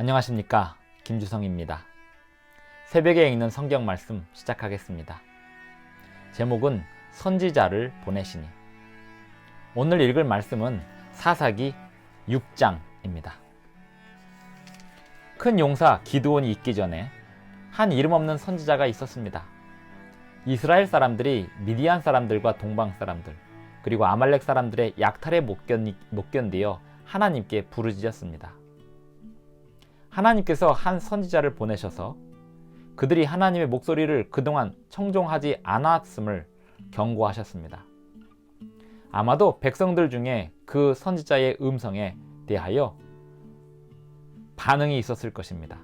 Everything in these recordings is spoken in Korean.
안녕하십니까, 김주성입니다. 새벽에 읽는 성경 말씀 시작하겠습니다. 제목은 선지자를 보내시니. 오늘 읽을 말씀은 사사기 6장입니다. 큰 용사 기드온이 있기 전에 한 이름 없는 선지자가 있었습니다. 이스라엘 사람들이 미디안 사람들과 동방 사람들, 그리고 아말렉 사람들의 약탈에 못 견디어 하나님께 부르짖었습니다. 하나님께서 한 선지자를 보내셔서 그들이 하나님의 목소리를 그동안 청종하지 않았음을 경고하셨습니다. 아마도 백성들 중에 그 선지자의 음성에 대하여 반응이 있었을 것입니다.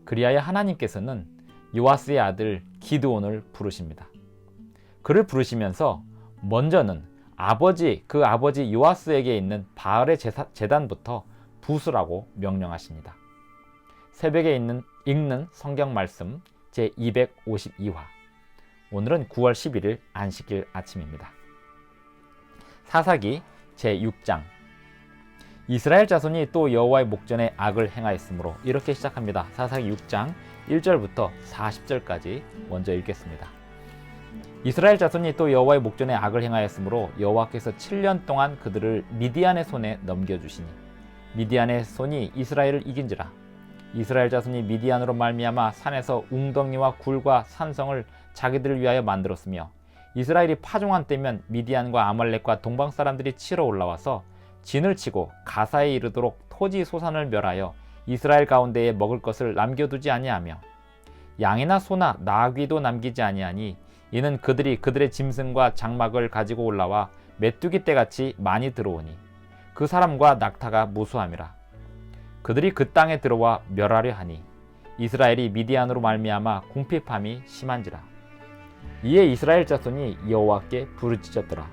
그리하여 하나님께서는 요아스의 아들 기드온을 부르십니다. 그를 부르시면서 먼저는 그 아버지 요아스에게 있는 바알의 제단부터 부수라고 명령하십니다. 새벽에 읽는 성경 말씀 제252화. 오늘은 9월 11일 안식일 아침입니다. 사사기 제6장. 이스라엘 자손이 또 여호와의 목전에 악을 행하였으므로. 이렇게 시작합니다. 사사기 6장 1절부터 40절까지 먼저 읽겠습니다. 이스라엘 자손이 또 여호와의 목전에 악을 행하였으므로 여호와께서 7년 동안 그들을 미디안의 손에 넘겨주시니 미디안의 손이 이스라엘을 이긴지라. 이스라엘 자손이 미디안으로 말미암아 산에서 웅덩이와 굴과 산성을 자기들을 위하여 만들었으며, 이스라엘이 파종한 때면 미디안과 아말렉과 동방 사람들이 치러 올라와서 진을 치고 가사에 이르도록 토지 소산을 멸하여 이스라엘 가운데에 먹을 것을 남겨두지 아니하며 양이나 소나 나귀도 남기지 아니하니, 이는 그들이 그들의 짐승과 장막을 가지고 올라와 메뚜기 떼같이 많이 들어오니 그 사람과 낙타가 무수함이라. 그들이 그 땅에 들어와 멸하려 하니 이스라엘이 미디안으로 말미암아 궁핍함이 심한지라. 이에 이스라엘 자손이 여호와께 부르짖었더라.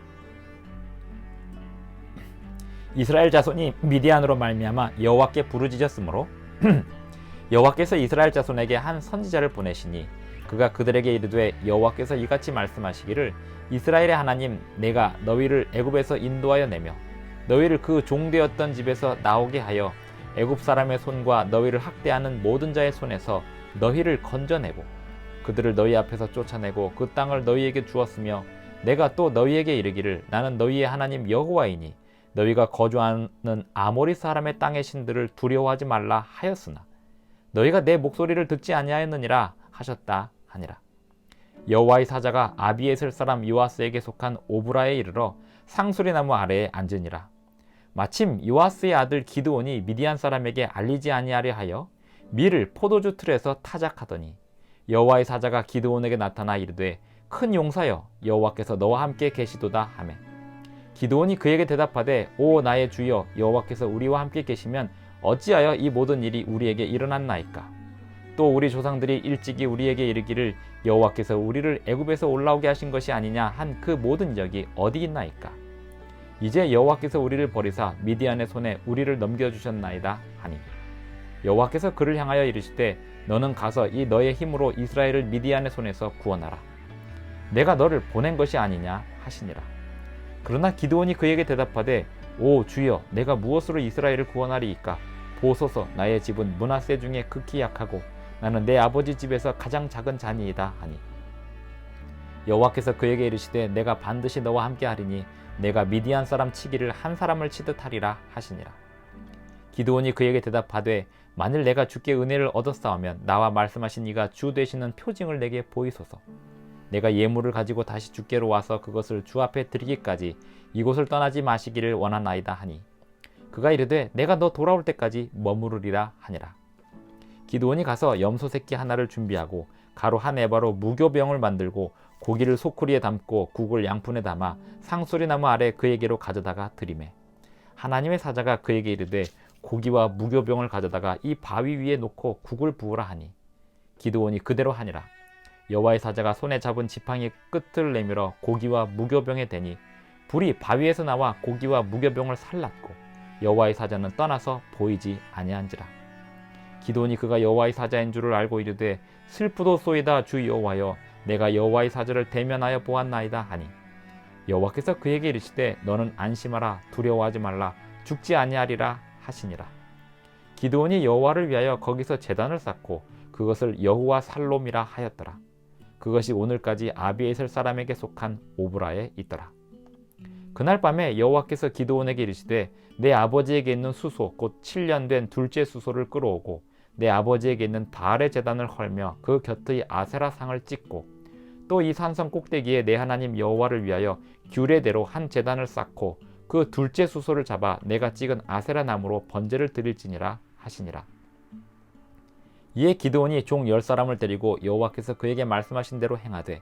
이스라엘 자손이 미디안으로 말미암아 여호와께 부르짖었으므로 여호와께서 이스라엘 자손에게 한 선지자를 보내시니, 그가 그들에게 이르되 여호와께서 이같이 말씀하시기를 이스라엘의 하나님, 내가 너희를 애굽에서 인도하여 내며 너희를 그 종되었던 집에서 나오게 하여 애굽 사람의 손과 너희를 학대하는 모든 자의 손에서 너희를 건져내고 그들을 너희 앞에서 쫓아내고 그 땅을 너희에게 주었으며, 내가 또 너희에게 이르기를 나는 너희의 하나님 여호와이니 너희가 거주하는 아모리 사람의 땅의 신들을 두려워하지 말라 하였으나 너희가 내 목소리를 듣지 아니하였느니라 하셨다 하니라. 여호와의 사자가 아비에셀 사람 요아스에게 속한 오브라에 이르러 상수리 나무 아래에 앉으니라. 마침 요아스의 아들 기드온이 미디안 사람에게 알리지 아니하려 하여 밀을 포도주 틀에서 타작하더니, 여호와의 사자가 기드온에게 나타나 이르되 큰 용사여, 여호와께서 너와 함께 계시도다 하매, 기드온이 그에게 대답하되 오 나의 주여, 여호와께서 우리와 함께 계시면 어찌하여 이 모든 일이 우리에게 일어났나이까? 또 우리 조상들이 일찍이 우리에게 이르기를 여호와께서 우리를 애굽에서 올라오게 하신 것이 아니냐 한 그 모든 적이 어디 있나이까? 이제 여호와께서 우리를 버리사 미디안의 손에 우리를 넘겨주셨나이다 하니, 여호와께서 그를 향하여 이르시되 너는 가서 이 너의 힘으로 이스라엘을 미디안의 손에서 구원하라. 내가 너를 보낸 것이 아니냐 하시니라. 그러나 기드온이 그에게 대답하되 오 주여, 내가 무엇으로 이스라엘을 구원하리이까? 보소서, 나의 집은 므낫세 중에 극히 약하고 나는 내 아버지 집에서 가장 작은 자니이다 하니, 여호와께서 그에게 이르시되 내가 반드시 너와 함께 하리니 내가 미디안 사람 치기를 한 사람을 치듯 하리라 하시니라. 기드온이 그에게 대답하되 만일 내가 주께 은혜를 얻었사오면 나와 말씀하신 이가 주 되시는 표징을 내게 보이소서. 내가 예물을 가지고 다시 주께로 와서 그것을 주 앞에 드리기까지 이곳을 떠나지 마시기를 원하나이다 하니, 그가 이르되 내가 너 돌아올 때까지 머무르리라 하니라. 기드온이 가서 염소 새끼 하나를 준비하고 가루 한 에바로 무교병을 만들고 고기를 소쿠리에 담고 국을 양푼에 담아 상수리 나무 아래 그에게로 가져다가 드리매, 하나님의 사자가 그에게 이르되 고기와 무교병을 가져다가 이 바위 위에 놓고 국을 부으라 하니, 기드온이 그대로 하니라. 여호와의 사자가 손에 잡은 지팡이 끝을 내밀어 고기와 무교병에 대니 불이 바위에서 나와 고기와 무교병을 살랐고 여호와의 사자는 떠나서 보이지 아니한지라. 기드온이 그가 여호와의 사자인 줄을 알고 이르되 슬프도소이다 주 여호와여, 내가 여호와의 사자를 대면하여 보았나이다 하니, 여호와께서 그에게 이르시되 너는 안심하라, 두려워하지 말라, 죽지 아니하리라 하시니라. 기드온이 여호와를 위하여 거기서 제단을 쌓고 그것을 여호와 살롬이라 하였더라. 그것이 오늘까지 아비에셀 사람에게 속한 오브라에 있더라. 그날 밤에 여호와께서 기드온에게 이르시되 내 아버지에게 있는 수소 곧 7년 된 둘째 수소를 끌어오고 내 아버지에게 있는 바알의 제단을 헐며 그 곁의 아세라 상을 찍고 또 이 산성 꼭대기에 내 하나님 여호와를 위하여 규례대로 한 제단을 쌓고 그 둘째 수소를 잡아 내가 찍은 아세라 나무로 번제를 드릴지니라 하시니라. 이에 기드온이 종 10사람을 데리고 여호와께서 그에게 말씀하신 대로 행하되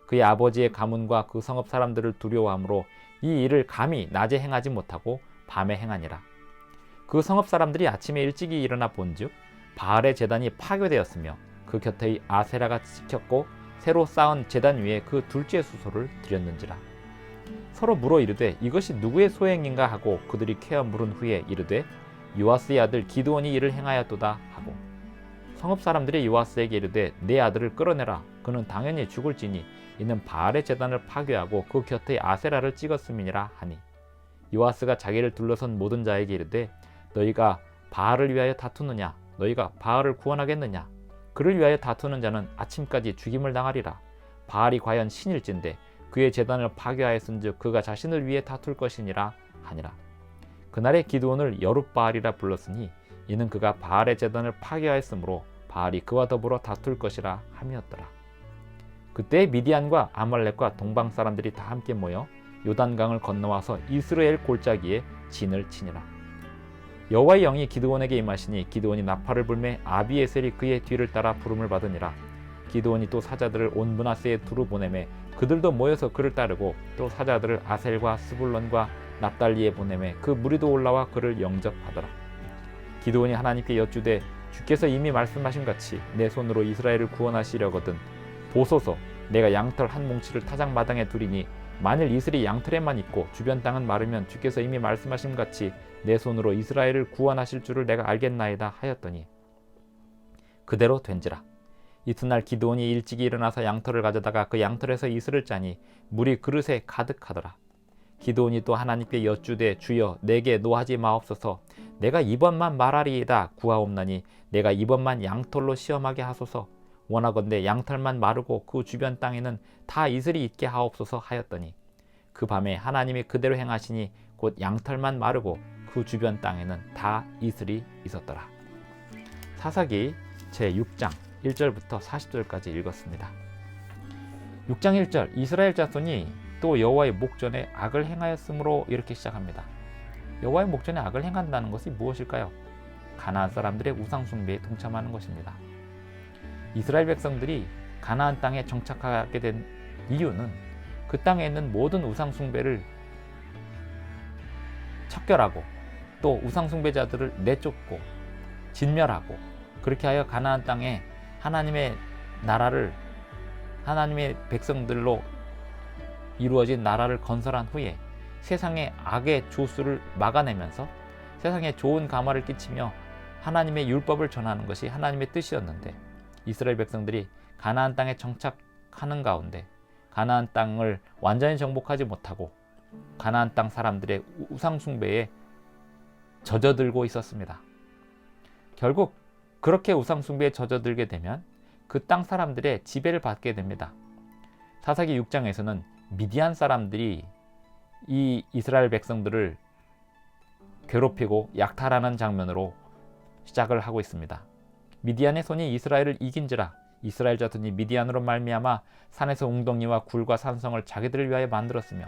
그의 아버지의 가문과 그 성읍 사람들을 두려워하므로 이 일을 감히 낮에 행하지 못하고 밤에 행하니라. 그 성읍 사람들이 아침에 일찍이 일어나 본즉 바알의 제단이 파괴되었으며 그 곁의 아세라가 찍혔고 새로 쌓은 제단 위에 그 둘째 수소를 드렸는지라. 서로 물어 이르되 이것이 누구의 소행인가 하고 그들이 캐어 물은 후에 이르되 요아스의 아들 기드온이 이를 행하였도다 하고 성읍 사람들이 요아스에게 이르되 내 아들을 끌어내라. 그는 당연히 죽을지니 이는 바알의 제단을 파괴하고 그 곁에 아세라를 찍었음이니라 하니 요아스가 자기를 둘러선 모든 자에게 이르되 너희가 바알을 위하여 다투느냐? 너희가 바알을 구원하겠느냐? 그를 위하여 다투는 자는 아침까지 죽임을 당하리라. 바알이 과연 신일진데 그의 제단을 파괴하였은즉 그가 자신을 위해 다툴 것이니라 하니라. 그날에 기드온을 여룻바알이라 불렀으니 이는 그가 바알의 제단을 파괴하였으므로 바알이 그와 더불어 다툴 것이라 함이었더라. 그때 미디안과 아말렉과 동방 사람들이 다 함께 모여 요단강을 건너와서 이스라엘 골짜기에 진을 치니라. 여호와의 영이 기드온에게 임하시니 기드온이 나팔을 불매 아비에셀이 그의 뒤를 따라 부름을 받으니라. 기드온이 또 사자들을 온 므낫세에 두루 보내매 그들도 모여서 그를 따르고 또 사자들을 아셀과 스불론과 납달리에 보내매 그 무리도 올라와 그를 영접하더라. 기드온이 하나님께 여쭈되 주께서 이미 말씀하신 같이 내 손으로 이스라엘을 구원하시려거든 보소서 내가 양털 한 뭉치를 타작마당에 두리니 만일 이슬이 양털에만 있고 주변 땅은 마르면 주께서 이미 말씀하신 같이 내 손으로 이스라엘을 구원하실 줄을 내가 알겠나이다 하였더니 그대로 된지라. 이튿날 기드온이 일찍이 일어나서 양털을 가져다가 그 양털에서 이슬을 짜니 물이 그릇에 가득하더라. 기드온이 또 하나님께 여쭈되 주여 내게 노하지 마옵소서 내가 이번만 말하리이다 구하옵나니 내가 이번만 양털로 시험하게 하소서 원하건대 양털만 마르고 그 주변 땅에는 다 이슬이 있게 하옵소서 하였더니 그 밤에 하나님이 그대로 행하시니 곧 양털만 마르고 그 주변 땅에는 다 이슬이 있었더라. 사사기 제6장 1절부터 40절까지 읽었습니다. 6장 1절 이스라엘 자손이 또 여호와의 목전에 악을 행하였으므로 이렇게 시작합니다. 여호와의 목전에 악을 행한다는 것이 무엇일까요? 가나안 사람들의 우상 숭배에 동참하는 것입니다. 이스라엘 백성들이 가나안 땅에 정착하게 된 이유는 그 땅에 있는 모든 우상 숭배를 척결하고 또 우상 숭배자들을 내쫓고 진멸하고 그렇게 하여 가나안 땅에 하나님의 나라를 하나님의 백성들로 이루어진 나라를 건설한 후에 세상의 악의 조수를 막아내면서 세상에 좋은 감화를 끼치며 하나님의 율법을 전하는 것이 하나님의 뜻이었는데 이스라엘 백성들이 가나안 땅에 정착하는 가운데 가나안 땅을 완전히 정복하지 못하고 가나안 땅 사람들의 우상 숭배에 젖어들고 있었습니다. 결국 그렇게 우상 숭배에 젖어들게 되면 그 땅 사람들의 지배를 받게 됩니다. 사사기 6장에서는 미디안 사람들이 이 이스라엘 백성들을 괴롭히고 약탈하는 장면으로 시작을 하고 있습니다. 미디안의 손이 이스라엘을 이긴지라 이스라엘 자손이 미디안으로 말미암아 산에서 웅덩이와 굴과 산성을 자기들을 위하여 만들었으며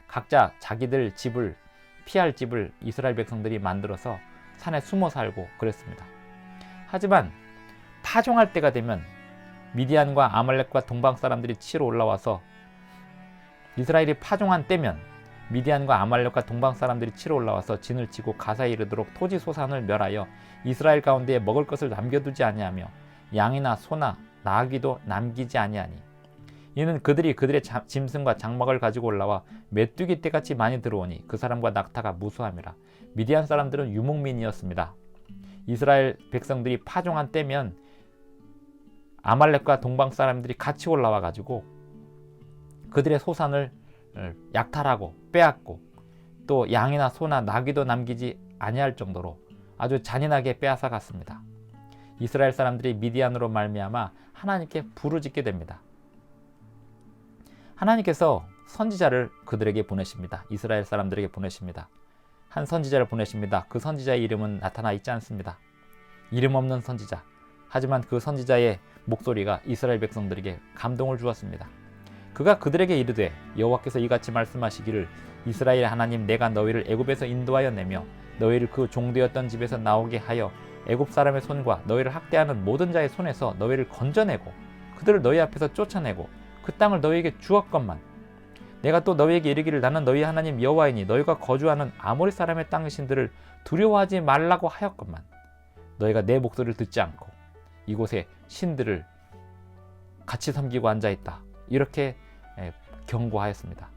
각자 자기들 집을 피할 집을 이스라엘 백성들이 만들어서 산에 숨어 살고 그랬습니다. 하지만 파종할 때가 되면 미디안과 아말렉과 동방 사람들이 치러 올라와서 이스라엘이 파종한 때면 미디안과 아말렉과 동방 사람들이 치러 올라와서 진을 치고 가사에 이르도록 토지 소산을 멸하여 이스라엘 가운데에 먹을 것을 남겨두지 아니하며 양이나 소나 나귀도 남기지 아니하니 이는 그들이 그들의 짐승과 장막을 가지고 올라와 메뚜기 떼같이 많이 들어오니 그 사람과 낙타가 무수함이라. 미디안 사람들은 유목민이었습니다. 이스라엘 백성들이 파종한 때면 아말렉과 동방 사람들이 같이 올라와 가지고 그들의 소산을 약탈하고 빼앗고 또 양이나 소나 나귀도 남기지 아니할 정도로 아주 잔인하게 빼앗아 갔습니다. 이스라엘 사람들이 미디안으로 말미암아 하나님께 부르짖게 됩니다. 하나님께서 선지자를 그들에게 보내십니다. 이스라엘 사람들에게 보내십니다. 한 선지자를 보내십니다. 그 선지자의 이름은 나타나 있지 않습니다. 이름 없는 선지자. 하지만 그 선지자의 목소리가 이스라엘 백성들에게 감동을 주었습니다. 그가 그들에게 이르되 여호와께서 이같이 말씀하시기를 이스라엘 하나님 내가 너희를 애굽에서 인도하여 내며 너희를 그 종되었던 집에서 나오게 하여 애굽 사람의 손과 너희를 학대하는 모든 자의 손에서 너희를 건져내고 그들을 너희 앞에서 쫓아내고 그 땅을 너희에게 주었건만 내가 또 너희에게 이르기를 나는 너희 하나님 여호와이니 너희가 거주하는 아모리 사람의 땅의 신들을 두려워하지 말라고 하였건만 너희가 내 목소리를 듣지 않고 이곳에 신들을 같이 섬기고 앉아있다. 이렇게 경고하였습니다.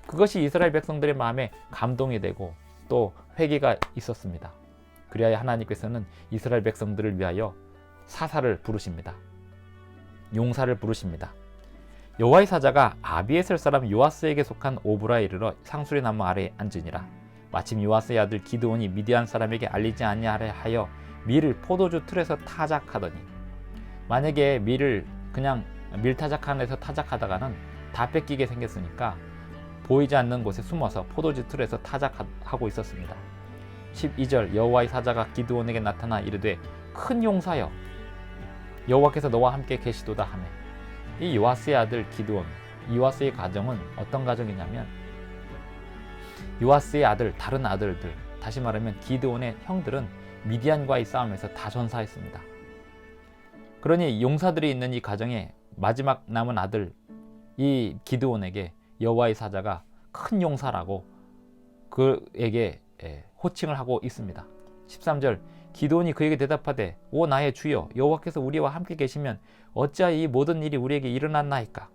그것이 이스라엘 백성들의 마음에 감동이 되고 또 회개가 있었습니다. 그리하여 하나님께서는 이스라엘 백성들을 위하여 사사를 부르십니다. 용사를 부르십니다. 여호와의 사자가 아비에셀 사람 요아스에게 속한 오브라에 이르러 상수리 나무 아래에 앉으니라. 마침 요아스의 아들 기드온이 미디안 사람에게 알리지 아니하려 하여 밀을 포도주 틀에서 타작하더니 만약에 밀을 그냥 밀타작칸에서 타작하다가는 다 뺏기게 생겼으니까 보이지 않는 곳에 숨어서 포도주 틀에서 타작하고 있었습니다. 12절 여호와의 사자가 기드온에게 나타나 이르되 큰 용사여 여호와께서 너와 함께 계시도다 하매 이 요아스의 아들 기드온 요아스의 가정은 어떤 가정이냐면 요아스의 아들 다른 아들들 다시 말하면 기드온의 형들은 미디안과의 싸움에서 다 전사했습니다. 그러니 용사들이 있는 이 가정의 마지막 남은 아들 이 기드온에게 여호와의 사자가 큰 용사라고 그에게 호칭을 하고 있습니다. 13절 기드온이 그에게 대답하되 오 나의 주여 여호와께서 우리와 함께 계시면 어찌하여 이 모든 일이 우리에게 일어났나이까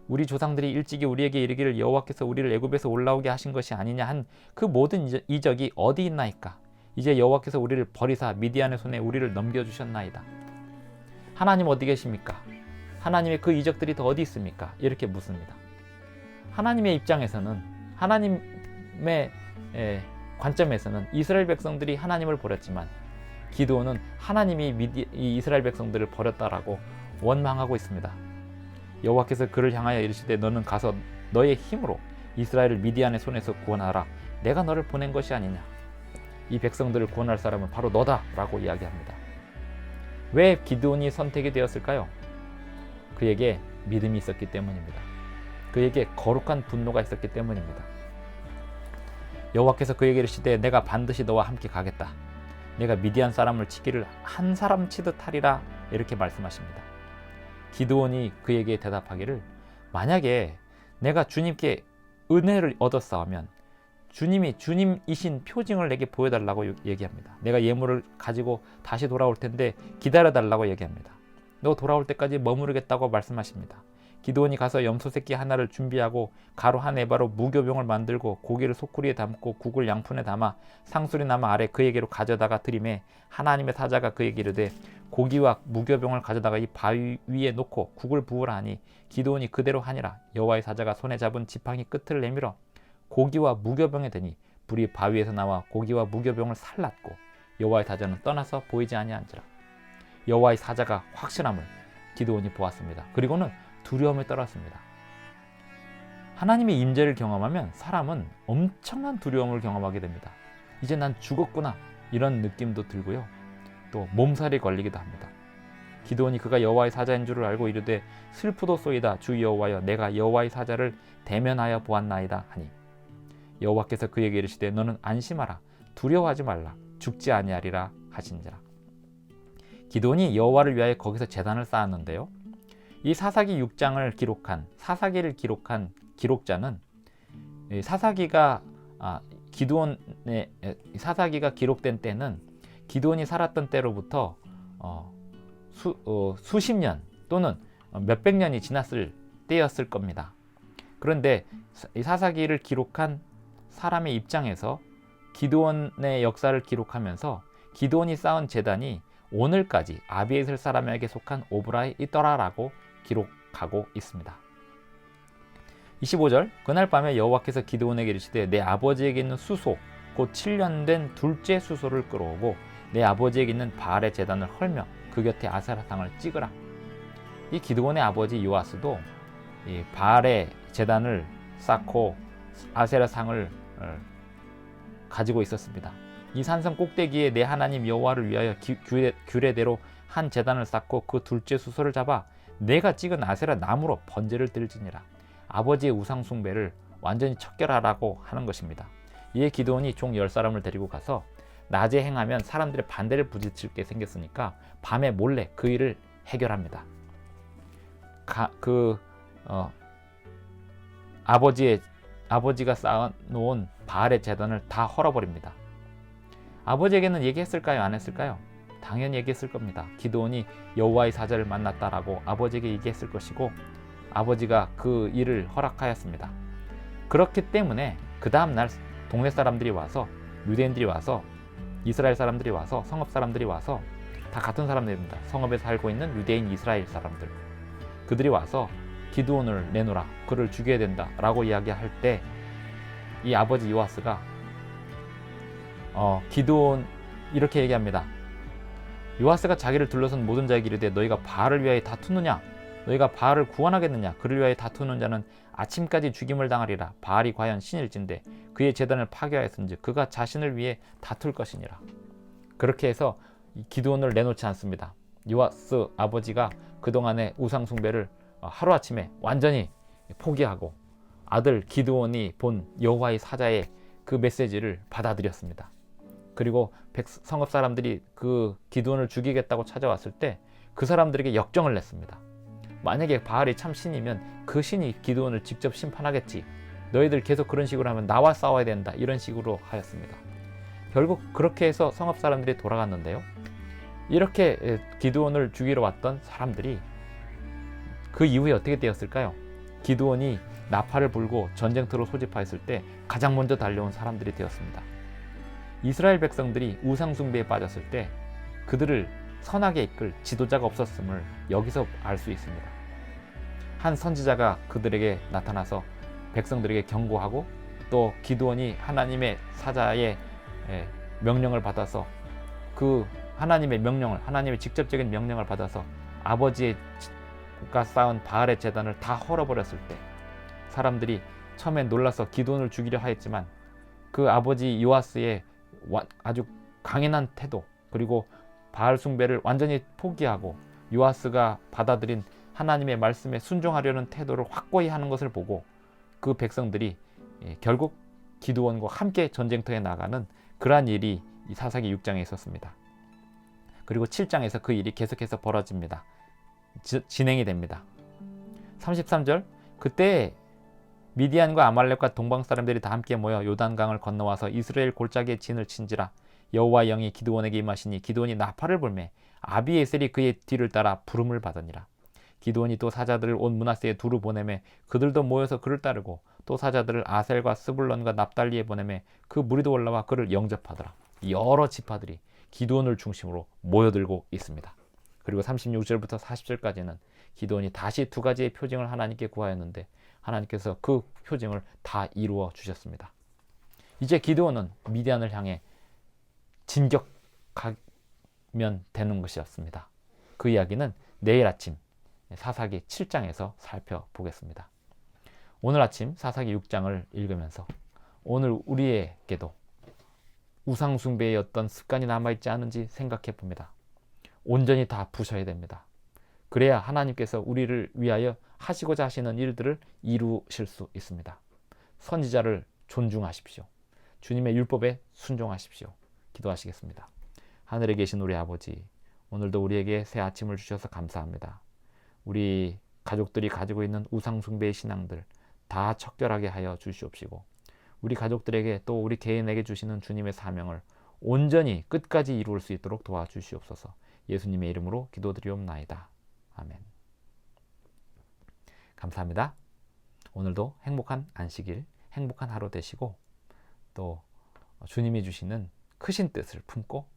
우리 조상들이 일찍이 우리에게 이르기를 여호와께서 우리를 애굽에서 올라오게 하신 것이 아니냐 한 그 모든 이적이 어디 있나이까 이제 여호와께서 우리를 버리사 미디안의 손에 우리를 넘겨주셨나이다. 하나님 어디 계십니까? 하나님의 그 이적들이 더 어디 있습니까? 이렇게 묻습니다. 하나님의 입장에서는 하나님의 관점에서는 이스라엘 백성들이 하나님을 버렸지만 기드온은 하나님이 이 이스라엘 백성들을 버렸다라고 원망하고 있습니다. 여호와께서 그를 향하여 이르시되 너는 가서 너의 힘으로 이스라엘을 미디안의 손에서 구원하라. 내가 너를 보낸 것이 아니냐. 이 백성들을 구원할 사람은 바로 너다 라고 이야기합니다. 왜 기드온이 선택이 되었을까요? 그에게 믿음이 있었기 때문입니다. 그에게 거룩한 분노가 있었기 때문입니다. 여호와께서 그에게 이르시되 내가 반드시 너와 함께 가겠다. 내가 미디안 사람을 치기를 한 사람 치듯 하리라 이렇게 말씀하십니다. 기드온이 그에게 대답하기를 만약에 내가 주님께 은혜를 얻었사오면 주님이 주님이신 표징을 내게 보여달라고 얘기합니다. 내가 예물을 가지고 다시 돌아올 텐데 기다려달라고 얘기합니다. 너 돌아올 때까지 머무르겠다고 말씀하십니다. 기드온이 가서 염소 새끼 하나를 준비하고 가루 한 에바로 무교병을 만들고 고기를 소쿠리에 담고 국을 양푼에 담아 상수리 나무 아래 그에게로 가져다가 드리매 하나님의 사자가 그에게 이르되 고기와 무교병을 가져다가 이 바위 위에 놓고 국을 부으라 하니 기드온이 그대로 하니라. 여호와의 사자가 손에 잡은 지팡이 끝을 내밀어 고기와 무교병에 대니 불이 바위에서 나와 고기와 무교병을 살랐고 여호와의 사자는 떠나서 보이지 아니한지라. 여호와의 사자가 확실함을 기드온이 보았습니다. 그리고는 두려움에 떨었습니다. 하나님의 임재를 경험하면 사람은 엄청난 두려움을 경험하게 됩니다. 이제 난 죽었구나 이런 느낌도 들고요. 또 몸살이 걸리기도 합니다. 기드온이 그가 여호와의 사자인 줄을 알고 이르되 슬프도소이다 주 여호와여 내가 여호와의 사자를 대면하여 보았나이다 하니 여호와께서 그에게 이르시되 너는 안심하라 두려워하지 말라 죽지 아니하리라 하신지라. 기드온이 여호와를 위하여 거기서 제단을 쌓았는데요. 이 사사기 6장을 기록한 사사기를 기록한 기록자는 사사기가 기드온의 사사기가 기록된 때는 기드온이 살았던 때로부터 수십 년 또는 몇백 년이 지났을 때였을 겁니다. 그런데 이 사사기를 기록한 사람의 입장에서 기드온의 역사를 기록하면서 기드온이 쌓은 제단이 오늘까지 아비에셀 사람에게 속한 오브라에 있더라라고 기록하고 있습니다. 25절 그날 밤에 여호와께서 기드온에게 이르시되 내 아버지에게 있는 수소 곧 7년 된 둘째 수소를 끌어오고 내 아버지에게 있는 바알의 제단을 헐며 그 곁에 아세라상을 찍으라. 이 기드온의 아버지 요아스도 이 바알의 제단을 쌓고 아세라상을 가지고 있었습니다. 이 산성 꼭대기에 내 하나님 여호와를 위하여 규례대로 한 제단을 쌓고 그 둘째 수소를 잡아 내가 찍은 아세라 나무로 번제를 드릴지니라. 아버지의 우상 숭배를 완전히 척결하라고 하는 것입니다. 이에 기드온이 종 10사람을 데리고 가서 낮에 행하면 사람들의 반대를 부딪힐 게 생겼으니까 밤에 몰래 그 일을 해결합니다. 아버지가 쌓아놓은 바알의 제단을 다 헐어버립니다. 아버지에게는 얘기했을까요? 안 했을까요? 당연히 얘기했을 겁니다. 기드온이 여호와의 사자를 만났다라고 아버지에게 얘기했을 것이고 아버지가 그 일을 허락하였습니다. 그렇기 때문에 그 다음날 동네 사람들이 와서, 유대인들이 와서, 이스라엘 사람들이 와서, 성읍 사람들이 와서, 다 같은 사람들입니다. 성읍에 살고 있는 유대인 이스라엘 사람들, 그들이 와서 기드온을 내놓으라, 그를 죽여야 된다 라고 이야기할 때 이 아버지 요아스가 기드온 이렇게 얘기합니다. 요아스가 자기를 둘러선 모든 자에게 이르되 너희가 바알을 위하여 다투느냐? 너희가 바알을 구원하겠느냐? 그를 위하여 다투는 자는 아침까지 죽임을 당하리라. 바알이 과연 신일진데 그의 제단을 파괴하였은즉 그가 자신을 위해 다툴 것이니라. 그렇게 해서 기드온을 내놓지 않습니다. 요아스 아버지가 그동안의 우상 숭배를 하루아침에 완전히 포기하고 아들 기드온이 본 여호와의 사자의 그 메시지를 받아들였습니다. 그리고 성읍 사람들이 그 기드온을 죽이겠다고 찾아왔을 때 그 사람들에게 역정을 냈습니다. 만약에 바알이 참 신이면 그 신이 기드온을 직접 심판하겠지. 너희들 계속 그런 식으로 하면 나와 싸워야 된다. 이런 식으로 하였습니다. 결국 그렇게 해서 성읍 사람들이 돌아갔는데요. 이렇게 기드온을 죽이러 왔던 사람들이 그 이후에 어떻게 되었을까요? 기드온이 나팔을 불고 전쟁터로 소집하였을 때 가장 먼저 달려온 사람들이 되었습니다. 이스라엘 백성들이 우상 숭배에 빠졌을 때 그들을 선하게 이끌 지도자가 없었음을 여기서 알 수 있습니다. 한 선지자가 그들에게 나타나서 백성들에게 경고하고 또 기드온이 하나님의 사자의 명령을 받아서 그 하나님의 직접적인 명령을 받아서 아버지가 쌓은 바알의 제단을 다 헐어버렸을 때 사람들이 처음엔 놀라서 기드온을 죽이려 하였지만 그 아버지 요아스의 아주 강인한 태도, 그리고 바알 숭배를 완전히 포기하고 요아스가 받아들인 하나님의 말씀에 순종하려는 태도를 확고히 하는 것을 보고 그 백성들이 결국 기드온과 함께 전쟁터에 나가는 그러한 일이 이 사사기 6장에 있었습니다. 그리고 7장에서 그 일이 계속해서 벌어집니다. 진행이 됩니다. 33절, 그때 미디안과 아말렉과 동방 사람들이 다 함께 모여 요단강을 건너와서 이스라엘 골짜기에 진을 친지라. 여호와 영이 기드온에게 임하시니 기드온이 나팔을 불매 아비에셀이 그의 뒤를 따라 부름을 받으니라. 기드온이 또 사자들을 온 므낫세에 두루 보내매 그들도 모여서 그를 따르고 또 사자들을 아셀과 스불론과 납달리에 보내매 그 무리도 올라와 그를 영접하더라. 여러 지파들이 기드온을 중심으로 모여들고 있습니다. 그리고 36절부터 40절까지는 기드온이 다시 두 가지의 표징을 하나님께 구하였는데 하나님께서 그 표징을 다 이루어 주셨습니다. 이제 기드온은 미디안을 향해 진격하면 되는 것이었습니다. 그 이야기는 내일 아침 사사기 7장에서 살펴보겠습니다. 오늘 아침 사사기 6장을 읽으면서 오늘 우리에게도 우상 숭배의 어떤 습관이 남아있지 않은지 생각해 봅니다. 온전히 다 부셔야 됩니다. 그래야 하나님께서 우리를 위하여 하시고자 하시는 일들을 이루실 수 있습니다. 선지자를 존중하십시오. 주님의 율법에 순종하십시오. 기도하시겠습니다. 하늘에 계신 우리 아버지, 오늘도 우리에게 새 아침을 주셔서 감사합니다. 우리 가족들이 가지고 있는 우상 숭배의 신앙들 다 척결하게 하여 주시옵시고 우리 가족들에게 또 우리 개인에게 주시는 주님의 사명을 온전히 끝까지 이룰 수 있도록 도와주시옵소서. 예수님의 이름으로 기도드리옵나이다. 아멘. 감사합니다. 오늘도 행복한 안식일, 행복한 하루 되시고 또 주님이 주시는 크신 뜻을 품고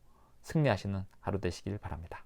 승리하시는 하루 되시길 바랍니다.